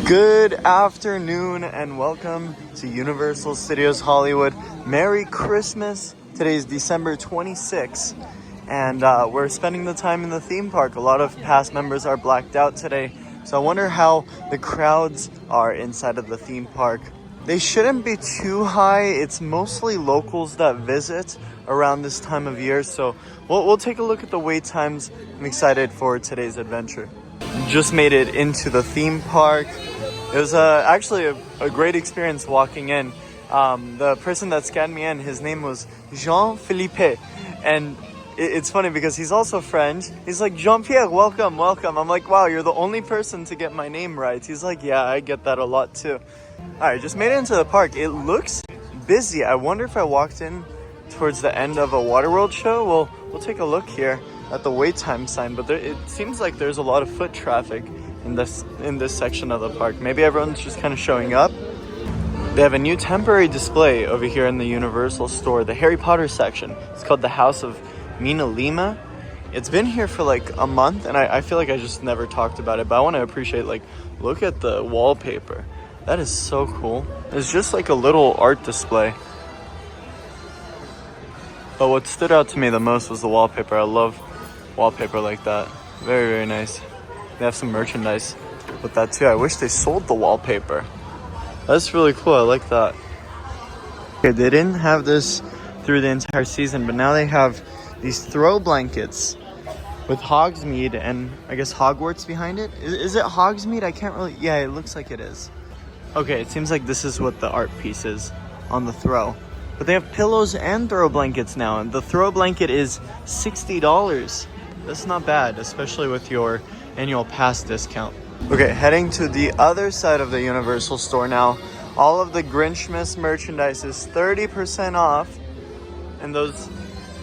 Good afternoon and welcome to Universal Studios Hollywood. Merry Christmas. Today is December 26th and we're spending the time in the theme park. A lot of past members are blacked out today, so I wonder how the crowds are inside of the theme park. They shouldn't be too high. It's mostly locals that visit around this time of year, so we'll take a look at the wait times. I'm excited for today's adventure. Just made it into the theme park. It was actually a great experience walking in. The person that scanned me in, his name was Jean-Philippe. And it's funny because he's also French. He's like, Jean-Pierre, welcome, welcome. I'm like, wow, you're the only person to get my name right. He's like, yeah, I get that a lot too. All right, just made it into the park. It looks busy. I wonder if I walked in towards the end of a Waterworld show. We'll take a look here at the wait time sign, but it seems like there's a lot of foot traffic in this section of the park. Maybe everyone's just kind of showing up. They have a new temporary display over here in the Universal store, the Harry Potter section. It's called the House of MinaLima. It's been here for like a month, and I feel like I just never talked about it, but I want to appreciate, like, look at the wallpaper. That is so cool. It's just like a little art display. But what stood out to me the most was the wallpaper. I love wallpaper like that. Very, very nice. They have some merchandise with that too. I wish they sold the wallpaper. That's really cool. I like that. Okay, they didn't have this through the entire season, but now they have these throw blankets with Hogsmeade and I guess Hogwarts behind it. Is it Hogsmeade? I can't really... Yeah, it looks like it is. Okay, it seems like this is what the art piece is on the throw. But they have pillows and throw blankets now, and the throw blanket is $60. That's not bad, especially with your annual pass discount. Okay, heading to the other side of the Universal store now. All of the Grinchmas merchandise is 30% off, and those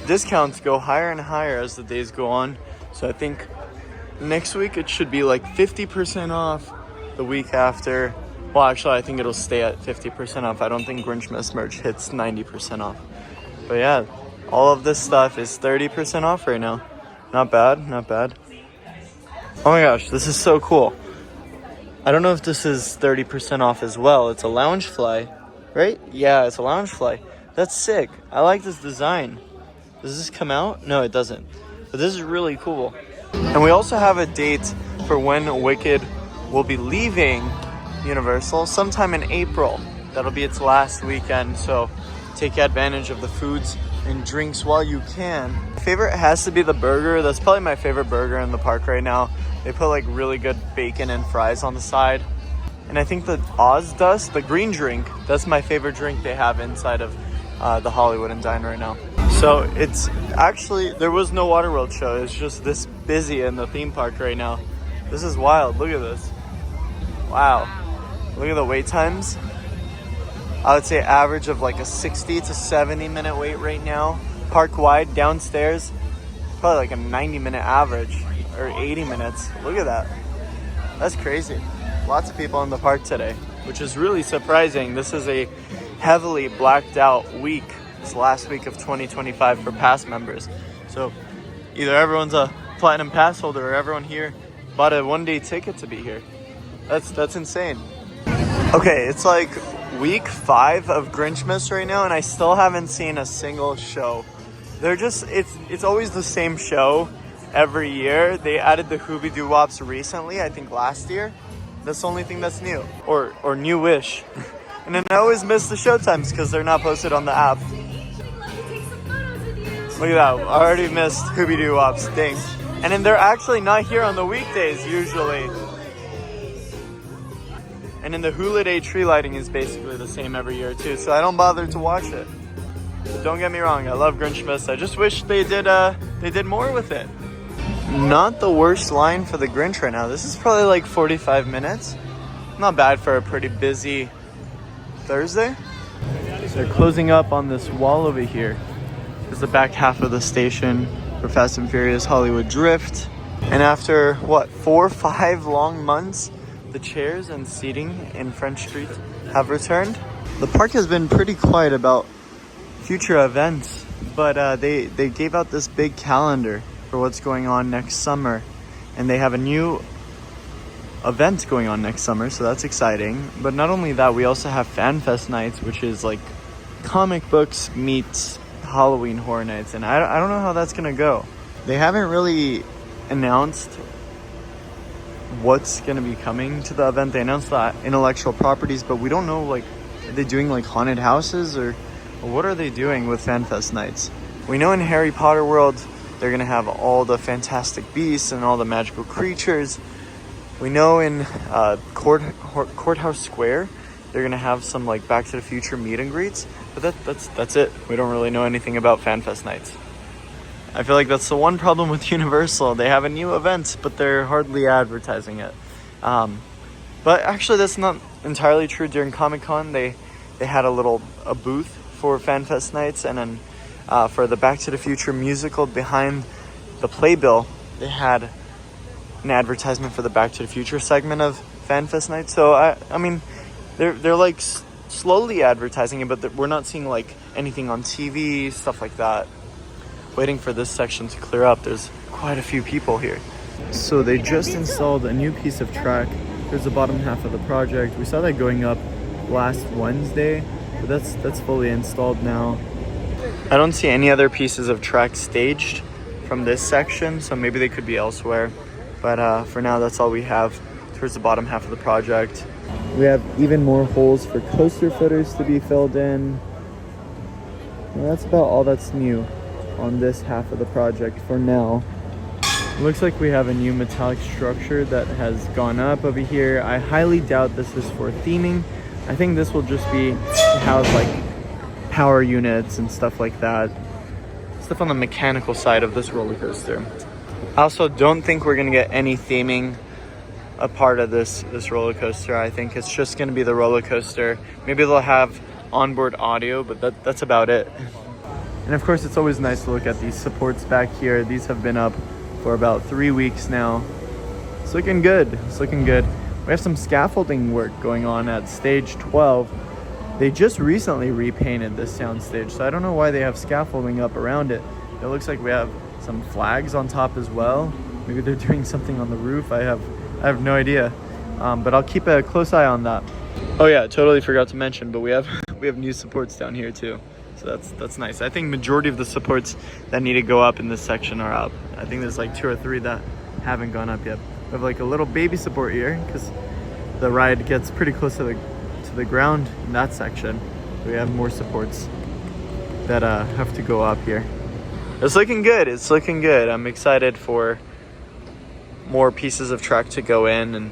discounts go higher and higher as the days go on. So I think next week it should be like 50% off. The week after, well, actually I think it'll stay at 50% off. I don't think Grinchmas merch hits 90% off. But yeah, all of this stuff is 30% off right now. Not bad, not bad. Oh my gosh, this is so cool. I don't know if this is 30% off as well. It's a Loungefly, right? Yeah, it's a Loungefly. That's sick. I like this design. Does this come out? No, it doesn't. But this is really cool. And we also have a date for when Wicked will be leaving Universal, sometime in April. That'll be its last weekend, so take advantage of the foods and drinks while you can. My favorite has to be the burger. That's probably my favorite burger in the park right now. They put like really good bacon and fries on the side. And I think the Oz Dust, the green drink, that's my favorite drink they have inside of the Hollywood and Dine right now. So it's actually, there was no Waterworld show. It's just this busy in the theme park right now. This is wild. Look at this. Wow. Look at the wait times. I would say average of like a 60 to 70 minute wait right now. Park wide, downstairs, probably like a 90-minute average or 80 minutes. Look at that. That's crazy. Lots of people in the park today, which is really surprising. This is a heavily blacked out week. It's the last week of 2025 for pass members. So either everyone's a platinum pass holder or everyone here bought a one-day ticket to be here. That's insane. Okay, it's like week 5 of Grinchmas right now, and I still haven't seen a single show. They're just, it's always the same show every year. They added the Hoobie Doo Wops recently, I think last year. That's the only thing that's new, or new-ish. And then I always miss the show times because they're not posted on the app. Look at that, I already missed Hoobie Doo Wops, dang. And then they're actually not here on the weekdays usually. And then the Hula Day tree lighting is basically the same every year too, so I don't bother to watch it. But don't get me wrong, I love Grinchmas. I just wish they did more with it. Not the worst line for the Grinch right now. This is probably like 45 minutes. Not bad for a pretty busy Thursday. They're closing up on this wall over here. It's the back half of the station for Fast and Furious Hollywood Drift. And after, what, 4 or 5 long months, the chairs and seating in French Street have returned. The park has been pretty quiet about future events, but they gave out this big calendar for what's going on next summer, and they have a new event going on next summer, so that's exciting. But not only that, we also have FanFest nights, which is like comic books meets Halloween Horror Nights, and I don't know how that's gonna go. They haven't really announced what's gonna be coming to the event. They announced that intellectual properties, but we don't know, like, are they doing like haunted houses or what are they doing with FanFest nights? We know in Harry Potter world they're gonna have all the fantastic beasts and all the magical creatures. We know in Courthouse Square they're gonna have some like Back to the Future meet and greets, but that's it. We don't really know anything about FanFest nights. I feel like that's the one problem with Universal. They have a new event, but they're hardly advertising it. But actually, that's not entirely true. During Comic-Con, they had a booth for FanFest nights, and then for the Back to the Future musical behind the playbill, they had an advertisement for the Back to the Future segment of FanFest nights. So I mean, they're like slowly advertising it, but we're not seeing like anything on TV, stuff like that. Waiting for this section to clear up. There's quite a few people here. So they just installed a new piece of track. There's the bottom half of the project. We saw that going up last Wednesday, but that's fully installed now. I don't see any other pieces of track staged from this section, so maybe they could be elsewhere. But for now, that's all we have towards the bottom half of the project. We have even more holes for coaster footers to be filled in. And that's about all that's new on this half of the project for now. It looks like we have a new metallic structure that has gone up over here. I highly doubt this is for theming. I think this will just be to house like power units and stuff like that. Stuff on the mechanical side of this roller coaster. I also don't think we're gonna get any theming a part of this roller coaster. I think it's just gonna be the roller coaster. Maybe they'll have onboard audio, but that's about it. And of course, it's always nice to look at these supports back here. These have been up for about 3 weeks now. It's looking good. It's looking good. We have some scaffolding work going on at stage 12. They just recently repainted this sound stage, so I don't know why they have scaffolding up around it. It looks like we have some flags on top as well. Maybe they're doing something on the roof. I have no idea, but I'll keep a close eye on that. Oh yeah, totally forgot to mention, but we have new supports down here too. So that's nice. I think majority of the supports that need to go up in this section are up. I think there's like 2 or 3 that haven't gone up yet. We have like a little baby support here because the ride gets pretty close to the ground in that section. We have more supports that have to go up here. It's looking good. It's looking good. I'm excited for more pieces of track to go in, and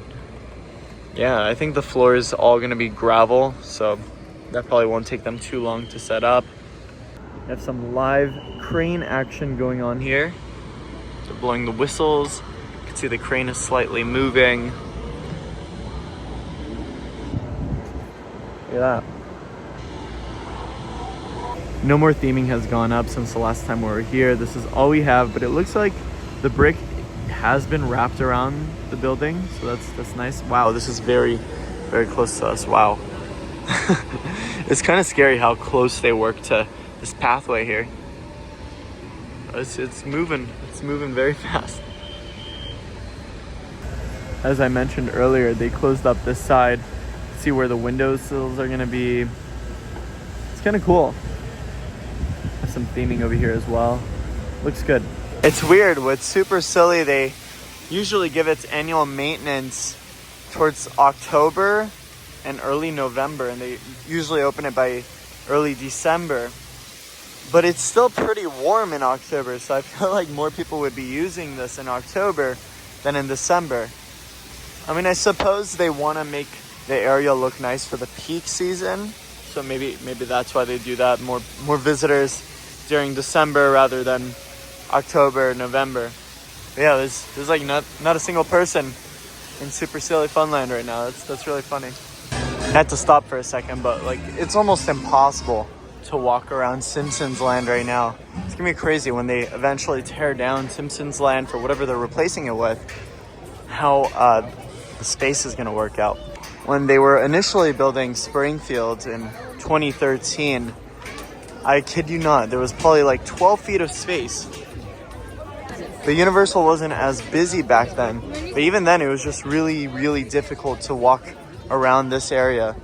yeah, I think the floor is all gonna be gravel, so that probably won't take them too long to set up. We have some live crane action going on here. They're blowing the whistles. You can see the crane is slightly moving. Look at that. No more theming has gone up since the last time we were here. This is all we have, but it looks like the brick has been wrapped around the building, so that's nice. Wow, this is very, very close to us. Wow. It's kind of scary how close they work to this pathway here. It's moving very fast. As I mentioned earlier, they closed up this side. See where the windowsills are gonna be. It's kind of cool. Have some theming over here as well. Looks good. It's weird with Super Silly, they usually give its annual maintenance towards October and early November, and they usually open it by early December. But it's still pretty warm in October, so I feel like more people would be using this in October than in December. I mean, I suppose they want to make the area look nice for the peak season, so maybe that's why they do that. More visitors during December rather than October, November. But yeah, there's like not a single person in Super Silly Funland right now. That's really funny. I had to stop for a second, but like it's almost impossible to walk around Simpsons Land right now. It's gonna be crazy when they eventually tear down Simpsons Land for whatever they're replacing it with, how the space is gonna work out. When they were initially building Springfield in 2013, I kid you not, there was probably like 12 feet of space The Universal wasn't as busy back then, but even then it was just really, really difficult to walk around this area.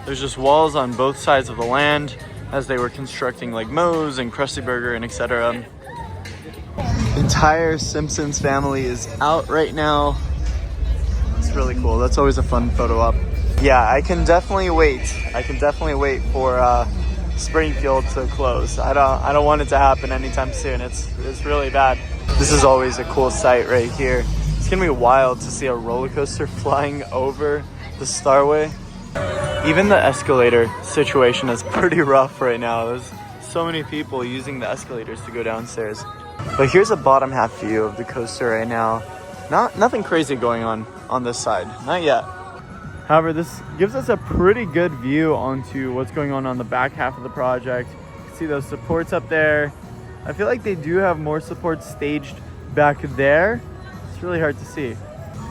There's just walls on both sides of the land as they were constructing like Moe's and Krusty Burger and etc. The entire Simpsons family is out right now. It's really cool. That's always a fun photo op. Yeah, I can definitely wait for Springfield to close. I don't want it to happen anytime soon. It's really bad. This is always a cool sight right here. It's gonna be wild to see a roller coaster flying over the Starway. Even the escalator situation is pretty rough right now. There's so many people using the escalators to go downstairs. But here's a bottom half view of the coaster right now. Nothing crazy going on this side, not yet. However, this gives us a pretty good view onto what's going on the back half of the project. You can see those supports up there. I feel like they do have more supports staged back there. It's really hard to see.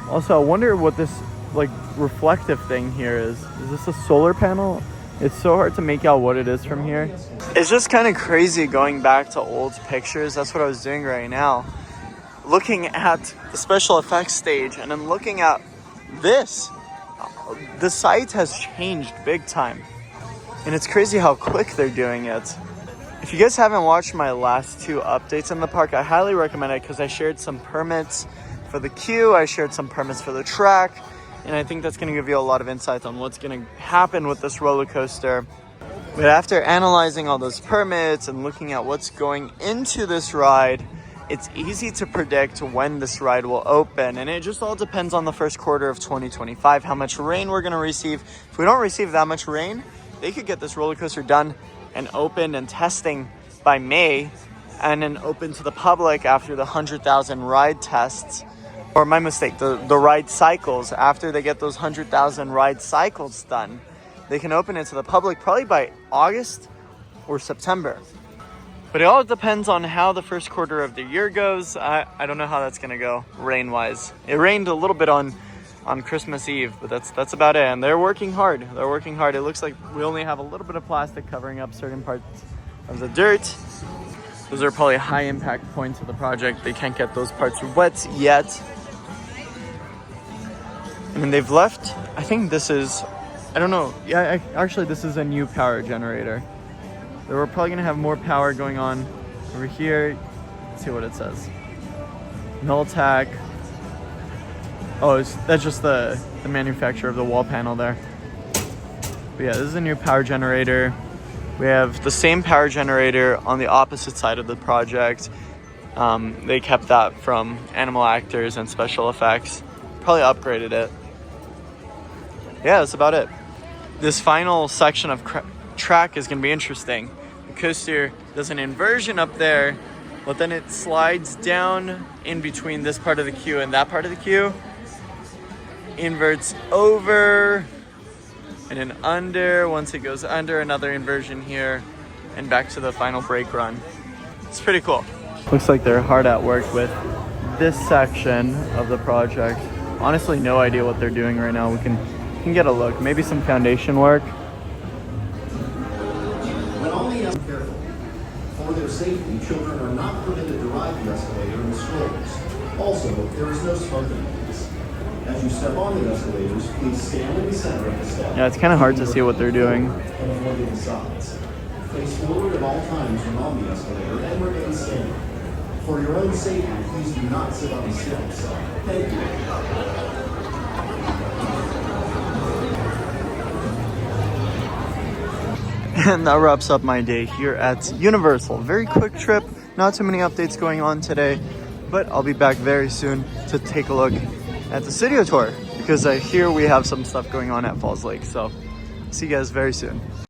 Also, I wonder what this like reflective thing here is. Is this a solar panel? It's so hard to make out what it is from here. It's just kind of crazy going back to old pictures. That's what I was doing right now. Looking at the special effects stage and then looking at this. The site has changed big time. And it's crazy how quick they're doing it. If you guys haven't watched my last 2 updates in the park, I highly recommend it because I shared some permits for the queue, I shared some permits for the track, and I think that's going to give you a lot of insights on what's going to happen with this roller coaster. But after analyzing all those permits and looking at what's going into this ride, it's easy to predict when this ride will open, and it just all depends on the first quarter of 2025, how much rain we're going to receive. If we don't receive that much rain, they could get this roller coaster done and open and testing by May, and then open to the public after the 100,000 ride tests. Or my mistake, the ride cycles. After they get those 100,000 ride cycles done, they can open it to the public probably by August or September. But it all depends on how the first quarter of the year goes. I don't know how that's gonna go rain-wise. It rained a little bit on Christmas Eve, but that's about it. And they're working hard. It looks like we only have a little bit of plastic covering up certain parts of the dirt. Those are probably high impact points of the project. They can't get those parts wet yet. And then they've left, I think this is, I don't know. Yeah, actually this is a new power generator. We're probably gonna have more power going on over here. Let's see what it says. Nulltac. Oh, that's just the manufacturer of the wall panel there. But yeah, this is a new power generator. We have the same power generator on the opposite side of the project. They kept that from animal actors and special effects. Probably upgraded it. Yeah, that's about it. This final section of track is gonna be interesting. The coaster does an inversion up there, but then it slides down in between this part of the queue and that part of the queue. Inverts over and then under. Once it goes under, another inversion here and back to the final brake run. It's pretty cool. Looks like they're hard at work with this section of the project. Honestly, no idea what they're doing right now. We can get a look. Maybe some foundation work. When all the careful. For their safety, children are not permitted to ride the escalator in strollers. Also, there is no smoking. As you step on the escalators, please stand in the center of the step. Yeah, it's kind of hard to see what they're doing. And avoid the sides. Face forward at all times when on the escalator and remain standing. For your own safety, please do not sit on the steps. Thank you. And that wraps up my day here at Universal. Very quick trip, not too many updates going on today, but I'll be back very soon to take a look at the studio tour because I hear we have some stuff going on at Falls Lake. So see you guys very soon.